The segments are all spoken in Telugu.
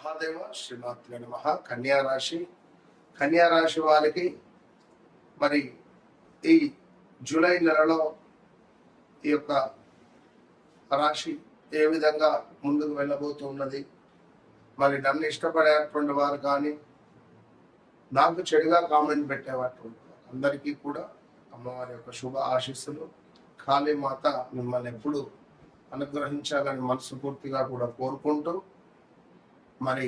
మహాదేవ శ్రీమాత్రే నమః. కన్యా రాశి వారికి మరి ఈ జూలై నెలలో ఈ యొక్క రాశి ఏ విధంగా ముందుకు వెళ్ళబోతున్నది, మరి నన్ను ఇష్టపడేటువంటి వారు కానీ నాకు చెడుగా కామెంట్ పెట్టేవాటువంటి అందరికీ కూడా అమ్మవారి యొక్క శుభ ఆశీస్సులు. కాళీమాత మిమ్మల్ని ఎప్పుడు అనుగ్రహించాలని మనస్ఫూర్తిగా కూడా కోరుకుంటూ, మరి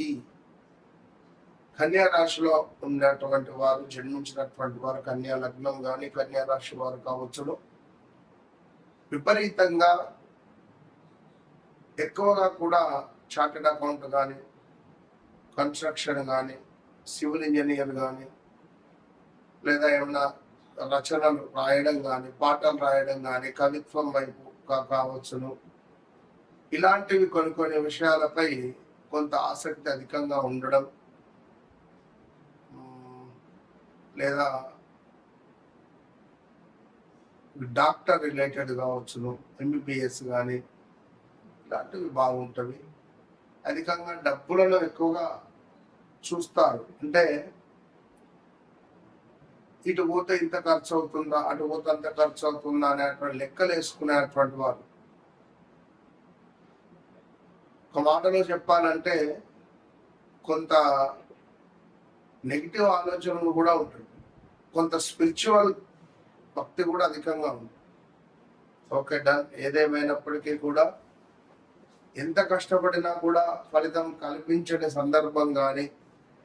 ఈ కన్యా రాశిలో ఉన్నటువంటి వారు, జన్మించినటువంటి వారు కన్యా లగ్నం కానీ కన్యా రాశి వారు కావచ్చును, విపరీతంగా ఎక్కువగా కూడా చార్టెడ్ అకౌంట్ కానీ, కన్స్ట్రక్షన్ కానీ, సివిల్ ఇంజనీర్ కానీ, లేదా ఏమన్నా రచనలు రాయడం కానీ, పాటలు రాయడం కానీ, కవిత్వం వైపు కావచ్చును, ఇలాంటివి కొన్ని విషయాలపై కొంత ఆసక్తి అధికంగా ఉండడం, లేదా డాక్టర్ రిలేటెడ్ కావచ్చును, ఎంబీబీఎస్ కానీ ఇలాంటివి బాగుంటవి. అధికంగా డబ్బులను ఎక్కువగా చూస్తారు. అంటే ఇటు పోతే ఇంత ఖర్చు అవుతుందా, అటు పోతే అంత ఖర్చు అవుతుందా అనేటువంటి లెక్కలు వేసుకునేటువంటి వారు. ఒక మాటలో చెప్పాలంటే కొంత నెగిటివ్ ఆలోచనలు కూడా ఉంటుంది, కొంత స్పిరిచువల్ భక్తి కూడా అధికంగా ఉంది. Okay done. ఏదేమైనప్పటికీ కూడా ఎంత కష్టపడినా కూడా ఫలితం కల్పించని సందర్భం కానీ,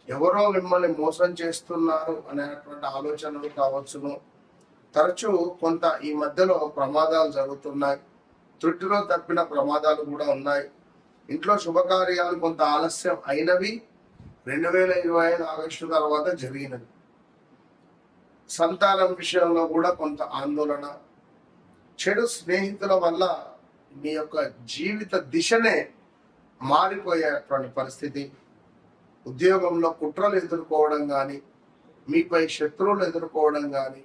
ఎవరో మిమ్మల్ని మోసం చేస్తున్నారు అనేటువంటి ఆలోచనలు కావచ్చును. తరచూ కొంత ఈ మధ్యలో ప్రమాదాలు జరుగుతున్నాయి, త్రుటిలో తప్పిన ప్రమాదాలు కూడా ఉన్నాయి. ఇంట్లో శుభకార్యాలు కొంత ఆలస్యం అయినవి 2025 ఆగస్టు తర్వాత జరిగినవి. సంతానం విషయంలో కూడా కొంత ఆందోళన, చెడు స్నేహితుల వల్ల మీ యొక్క జీవిత దిశనే మారిపోయేటువంటి పరిస్థితి, ఉద్యోగంలో కుట్రలు ఎదుర్కోవడం కానీ, మీపై శత్రువులు ఎదుర్కోవడం కానీ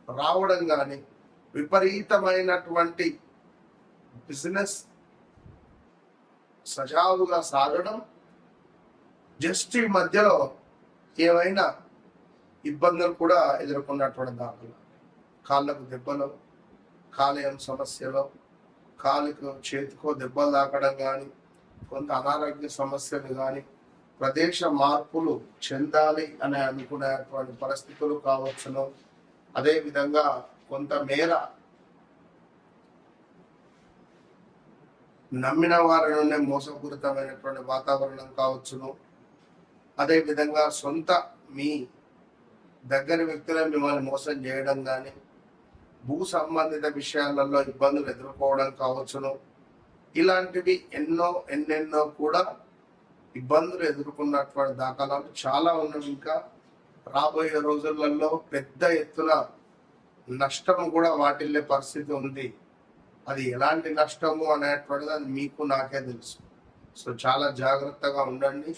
రావడం కానీ, విపరీతమైనటువంటి బిజినెస్ సజావుగా సాగడం, జస్ట్ ఈ మధ్యలో ఏమైనా ఇబ్బందులు కూడా ఎదుర్కొన్నటువంటి దాఖలు, కాళ్ళకు దెబ్బలు, కాలేయం సమస్యలు, కాలుకు చేతికో దెబ్బలు తాకడం కానీ, కొంత అనారోగ్య సమస్యలు కానీ, ప్రదేశ మార్పులు చెందాలి అని అనుకునేటువంటి పరిస్థితులు కావచ్చును. అదేవిధంగా కొంతమేర నమ్మిన వారి నుండి మోసపూరితమైనటువంటి వాతావరణం కావచ్చును. అదేవిధంగా సొంత మీ దగ్గర వ్యక్తులను మిమ్మల్ని మోసం చేయడం కానీ, భూ సంబంధిత విషయాలలో ఇబ్బందులు ఎదుర్కోవడం కావచ్చును. ఇలాంటివి ఎన్నెన్నో కూడా ఇబ్బందులు ఎదుర్కొన్నటువంటి దాఖలాలు చాలా ఉన్నాయి. ఇంకా రాబోయే రోజులలో పెద్ద ఎత్తున నష్టము కూడా వాటిల్లే పరిస్థితి ఉంది. అది ఎలాంటి నష్టము అనేటువంటిది అది మీకు నాకే తెలుసు. సో చాలా జాగ్రత్తగా ఉండండి.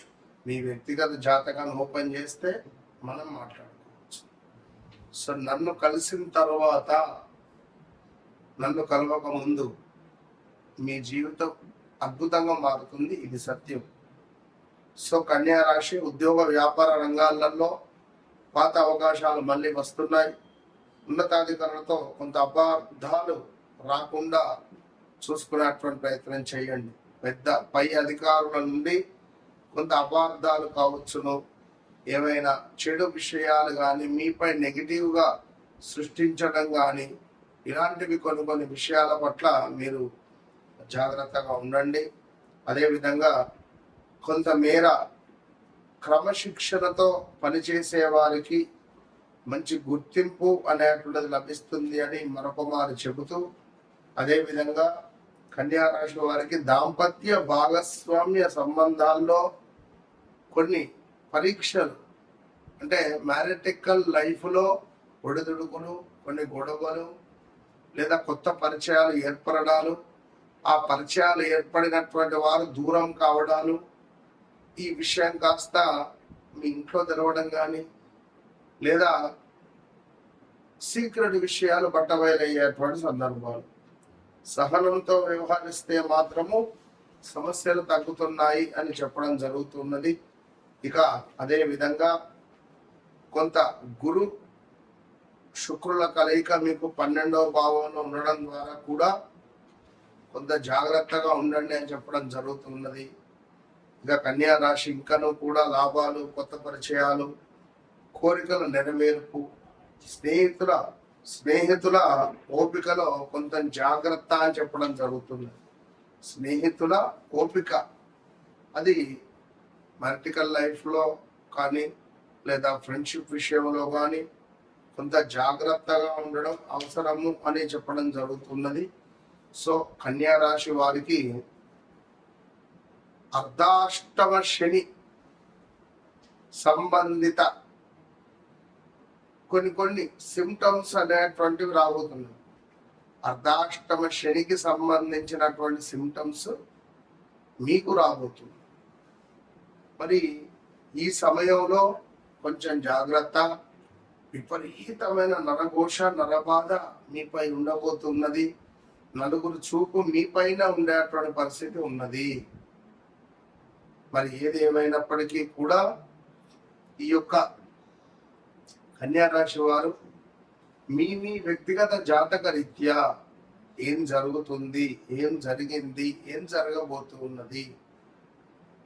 మీ వ్యక్తిగత జాతకాన్ని ఓపెన్ చేస్తే మనం మాట్లాడుకోవచ్చు. సో నన్ను కలిసిన తర్వాత, నన్ను కలవక ముందు మీ జీవితం అద్భుతంగా మారుతుంది, ఇది సత్యం. సో కన్యా రాశి ఉద్యోగ వ్యాపార రంగాలలో పాత అవకాశాలు మళ్ళీ వస్తున్నాయి. ఉన్నతాధికారులతో కొంత అపార్థాలు రాకుండా చూసుకునేటువంటి ప్రయత్నం చేయండి. పెద్ద పై అధికారుల నుండి కొంత అపార్థాలు కావచ్చును, ఏవైనా చెడు విషయాలు కానీ, మీపై నెగిటివ్గా సృష్టించడం కానీ, ఇలాంటివి కొన్ని విషయాల పట్ల మీరు జాగ్రత్తగా ఉండండి. అదేవిధంగా కొంతమేర క్రమశిక్షణతో పనిచేసే వారికి మంచి గుర్తింపు అనేటువంటిది లభిస్తుంది అని మరొక మారు చెబుతూ, అదేవిధంగా కన్యా రాశి వారికి దాంపత్య భాగస్వామ్య సంబంధాల్లో కొన్ని పరీక్షలు, అంటే మ్యారిటికల్ లైఫ్లో ఒడిదుడుకులు, కొన్ని గొడవలు, లేదా కొత్త పరిచయాలు ఏర్పడడాలు, ఆ పరిచయాలు ఏర్పడినటువంటి వారు దూరం కావడాలు, ఈ విషయం కాస్త మీ ఇంట్లో తెరవడం కానీ, లేదా సీక్రెట్ విషయాలు బట్టబయలయ్యేటువంటి సందర్భాలు. సహనంతో వ్యవహరిస్తే మాత్రము సమస్యలు తగ్గుతున్నాయి అని చెప్పడం జరుగుతున్నది. ఇక అదే విధంగా కొంత గురు శుక్రుల కలయిక మీకు 12వ భావంలో ఉండడం ద్వారా కూడా కొంత జాగ్రత్తగా ఉండండి అని చెప్పడం జరుగుతున్నది. ఇక కన్యా రాశి ఇంకనూ కూడా లాభాలు, కొత్త పరిచయాలు, కోరికల నెరవేర్పు, స్నేహితుల ఓపికలో కొంత జాగ్రత్త అని చెప్పడం జరుగుతుంది. స్నేహితుల ఓపిక అది వర్టికల్ లైఫ్లో కానీ లేదా ఫ్రెండ్షిప్ విషయంలో కానీ కొంత జాగ్రత్తగా ఉండడం అవసరము అని చెప్పడం జరుగుతున్నది. సో కన్యా రాశి వారికి అర్ధాష్టమ శని సంబంధిత కొన్ని సిమ్టమ్స్ అనేటువంటివి రాబోతున్నాయి. అర్ధాష్టమ శనికి సంబంధించినటువంటి సిమ్టమ్స్ మీకు రాబోతుంది. మరి ఈ సమయంలో కొంచెం జాగ్రత్త. విపరీతమైన నరఘోష, నరబాధ మీపై ఉండబోతున్నది. నలుగురు చూపు మీపైన ఉండేటువంటి పరిస్థితి ఉన్నది. మరి ఏది ఏమైనప్పటికీ కూడా ఈ యొక్క కన్యా రాశి వారు మీ వ్యక్తిగత జాతక రీత్యా ఏం జరుగుతుంది, ఏం జరిగింది, ఏం జరగబోతున్నది,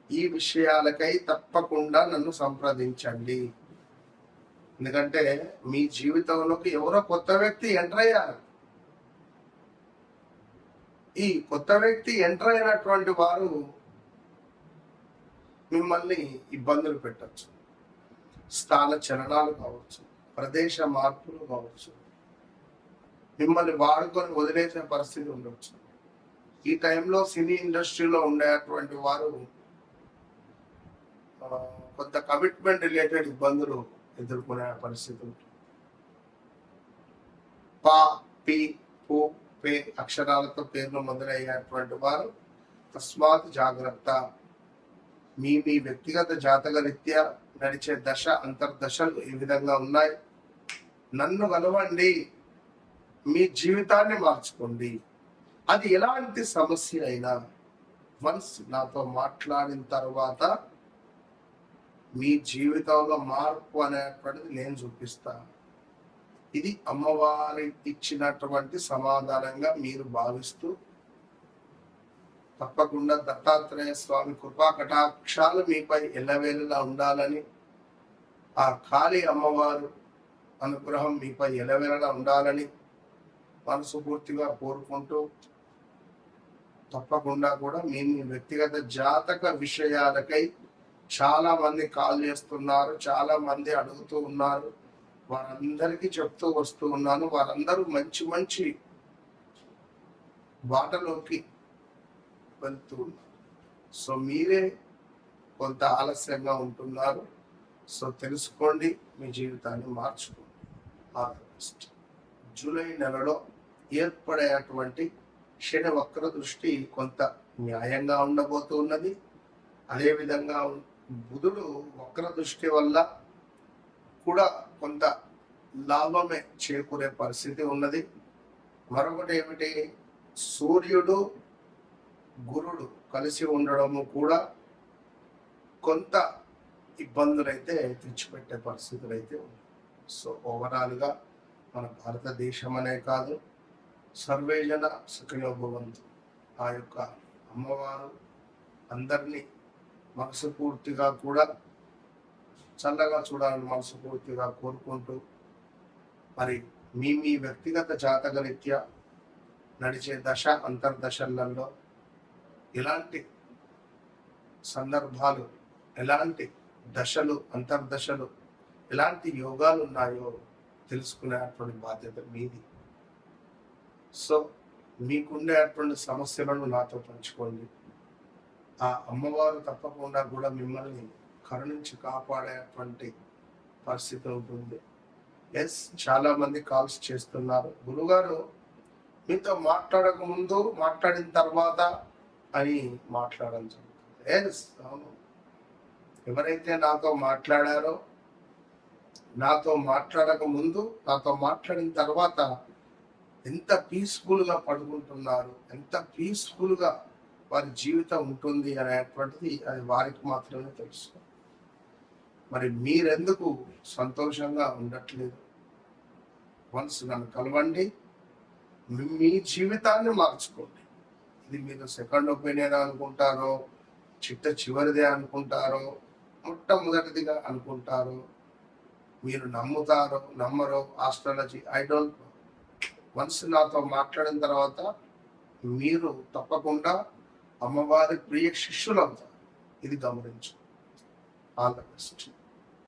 ఈ విషయాలకై తప్పకుండా నన్ను సంప్రదించండి. ఎందుకంటే మీ జీవితంలోకి ఎవరో కొత్త వ్యక్తి ఎంటర్ అయ్యారు. ఈ కొత్త వ్యక్తి ఎంటర్ అయినటువంటి వారు మిమ్మల్ని ఇబ్బందులు పెట్టచ్చు. స్థాన చలనాలు కావచ్చు, ప్రదేశ మార్పులు కావచ్చు, మిమ్మల్ని వాడుకొని వదిలేసే పరిస్థితి ఉండవచ్చు. ఈ టైంలో సినీ ఇండస్ట్రీలో ఉండేటువంటి వారు కొంత కమిట్మెంట్ రిలేటెడ్ ఇబ్బందులు ఎదుర్కొనే పరిస్థితి ఉంటుంది. పా, పి, పు, పే అక్షరాలతో పేర్లు మొదలయ్యేటువంటి వారు తస్మాత్ జాగ్రత్త. మీ వ్యక్తిగత జాతక రీత్యా నడిచే దశ అంతర్దశలు ఏ విధంగా ఉన్నాయి, నన్ను కలవండి, మీ జీవితాన్ని మార్చుకోండి. అది ఎలాంటి సమస్య అయినా వన్స్ నాతో మాట్లాడిన తర్వాత మీ జీవితంలో మార్పు అనేటువంటిది నేను చూపిస్తాను. ఇది అమ్మవారి ఇచ్చినటువంటి సమాధానంగా మీరు భావిస్తూ తప్పకుండా దత్తాత్రేయ స్వామి కృపా కటాక్షాలు మీపై ఎల్లవేళలా ఉండాలని, ఆ కాళీ అమ్మవారు అనుగ్రహం మీపై ఎల్లవేళలా ఉండాలని మనసు పూర్తిగా కోరుకుంటూ తప్పకుండా కూడా మీ వ్యక్తిగత జాతక విషయాలకై చాలా మంది కాల్ చేస్తున్నారు, చాలా మంది అడుగుతూ ఉన్నారు. వారందరికీ చెప్తూ వస్తూ ఉన్నాను. వారందరూ మంచి బాటలోకి వెళ్తూ ఉన్నారు. సో మీరే కొంత ఆలస్యంగా ఉంటున్నారు. సో తెలుసుకోండి, మీ జీవితాన్ని మార్చుకోండి. ఆగస్ట్ జూలై నెలలో ఏర్పడేటువంటి శని వక్ర దృష్టి కొంత న్యాయంగా ఉండబోతున్నది. అదేవిధంగా బుధుడు వక్ర దృష్టి వల్ల కూడా కొంత లాభమే చేకూరే పరిస్థితి ఉన్నది. మరొకటి ఏమిటి, సూర్యుడు గురుడు కలిసి ఉండడము కూడా కొంత ఇబ్బందులైతే తెచ్చిపెట్టే పరిస్థితులు అయితే ఉన్నాయి. సో ఓవరాల్గా మన భారతదేశం అనే కాదు, సర్వేజన సుఖినో భవంతు. ఆ యొక్క అమ్మవారు అందరినీ మనస్ఫూర్తిగా కూడా చల్లగా చూడాలని మనస్ఫూర్తిగా కోరుకుంటూ, మరి మీ వ్యక్తిగత జాతక రీత్యా నడిచే దశ అంతర్దశలలో ఎలాంటి సందర్భాలు, ఎలాంటి దశలు, అంతర్దశలు, ఎలాంటి యోగాలు ఉన్నాయో తెలుసుకునేటువంటి బాధ్యత మీది. సో మీకుండేటువంటి సమస్యలను నాతో పంచుకోండి. ఆ అమ్మవారు తప్పకుండా కూడా మిమ్మల్ని కరుణించి కాపాడేటువంటి పరిస్థితి ఉంటుంది. ఎస్, చాలా మంది కాల్స్ చేస్తున్నారు, గురుగారు మీతో మాట్లాడక ముందు, మాట్లాడిన తర్వాత అని మాట్లాడడం జరుగుతుంది. ఎస్, అవును. ఎవరైతే నాతో మాట్లాడారో, నాతో మాట్లాడక ముందు, నాతో మాట్లాడిన తర్వాత ఎంత పీస్ఫుల్గా పడుకుంటున్నారు, ఎంత పీస్ఫుల్గా వారి జీవితం ఉంటుంది అనేటువంటిది అది వారికి మాత్రమే తెలుసు. మరి మీరెందుకు సంతోషంగా ఉండట్లేదు? వన్స్ నన్ను కలవండి, మీ జీవితాన్ని మార్చుకోండి. ఇది మీరు సెకండ్ ఒపీనియన్ అనుకుంటారో, చిట్ట చివరిదే అనుకుంటారో, మొట్టమొదటిదిగా అనుకుంటారో, మీరు నమ్ముతారో నమ్మరో astrology I don't know. Once నాతో మాట్లాడిన తర్వాత మీరు తప్పకుండా అమ్మవారి ప్రియ శిష్యులు అవుతారు. ఇది గమనించు. All the best.